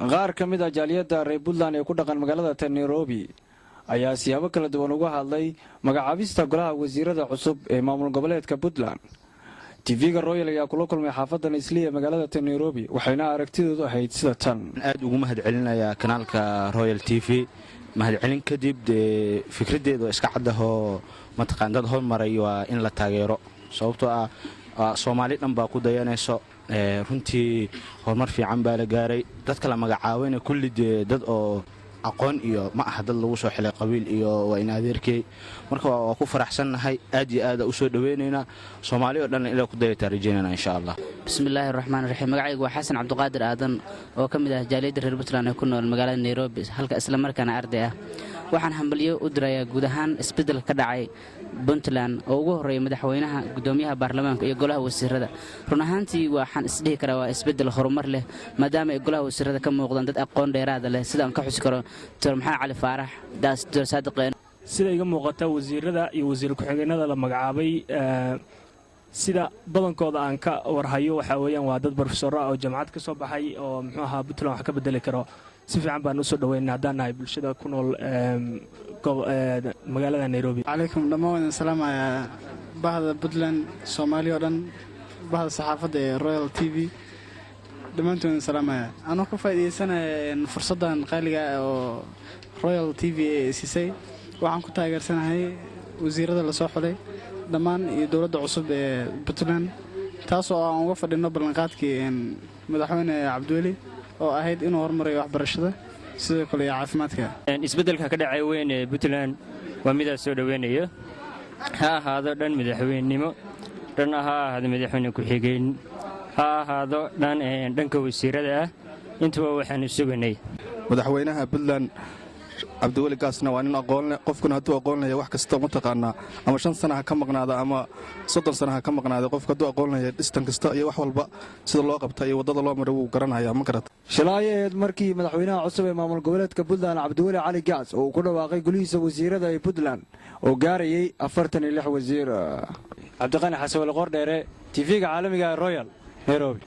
qaar ka mid ah jaariyada reer Puntland ee ku dhaqan magaalada Nairobi ayaa siyaabo kala duwan uga hadlay magacaabista golaha wasiirada cusub ee maamul goboleedka Puntland. TV-ga Royal ayaa kula kulmay xaafadan Isli ee magaalada Nairobi waxayna aragtidoodu ahayd sida tan. aad ugu mahadcelinayaa kanaalka Royal TV mahadcelin kadib fikradeedu iska cadaho mataqaan dad hormaray waa in la taageero sababtoo ah Soomaali dhan baa ku dayanayso runtii hormar fiican baa la gaaray dadka la magacaabay kulli dad oo aqoon iyo ma aha dad lagu soo xilay qabiil iyo waa in adeerkay marka waa ku faraxsanahay aad iyo aad u soo dhaweynayna Soomaali oo dhan ilaa ku dayata rajeynana insha Allah. bismillaahir rahmaanir rahiim magacaygu waa Hassan Cabdiqaadir Aadan oo kamid ah jaaliyada reer Puntland ee ku nool magaalada Nairobi halka isla markaana arday ah waxaan hambalyo u dirayaa guud ahaan isbedel ka dhacay Puntland oo ugu horeeyay madaxweynaha gudoomiyaha baarlamaanka iyo golaha wasiirada run ahaantii waxaan isdhihi karaa waa isbedel horumar leh maadaama ay golaha wasiirada ka muuqdaan dad aqoon dheeraad leh sida aan ka xusi karo Dr. Maxamed Cali Faarax daas saadiqeen sida iga muuqata wasiirada iyo wasiir ku-xigeenada la magacaabay sida badankooda aan ka warhayo waxa weeyaan waa dad professor oo jaamacad ka soo baxay oo muxuu ahaa Puntland wax ka bedeli karo si fiican baan u soo dhaweynaa hadaan nahay bulshada ku nool magaalada Nairobi. Alaykum dhamaan salaamaya bahda Puntland Soomaaliya oo dhan bahda saxaafadda ee Royal TV dhamaantood salaamaya anoo ku faa'iideysanay fursadan qaaliga oo Royal TV siisay waxaan ku taageersanahay wasiirada la soo xulay dhamaan iyo dawladda cusub ee Puntland taasoo aan uga fadhino ballanqaadkii madaxweyne Cabdi oo ahayd inuu horumariyo waxbarashada sidoo kale caafimaadka isbedelka ka dhacay weyn ee Puntland waa mid soo dhaweynayo ha ahaado dhan madaxweynenimo dhan ahaado madaxweyne ku xigeen ha ahaado dhanka wasiirada ah intuba waxaan suganay madaxweynaha Puntland Cabdi gaasna waa nin aqoon leh qofkuna haduu aqoon leeyahay wax kasta ma taqaana ama 5 sano ka maqnaada ama 30 sano ka maqnaada qofka haduu aqoon leeyahay dhistan kasta iyo wax walba sida loo qabtay iyo wadada loo maray wuu garanayaa ma garata shilaayeed markii madaxweynaha cusub ee maamul goboleedka Puntland Cabdi Cali Gaas oo ku dhawaaqay golihiisa wasiirada ee Puntland oo gaarayay 46 wasiir. Cabdi Qani Xasan qordheere TV-ga caalamiga Royal Nairobi.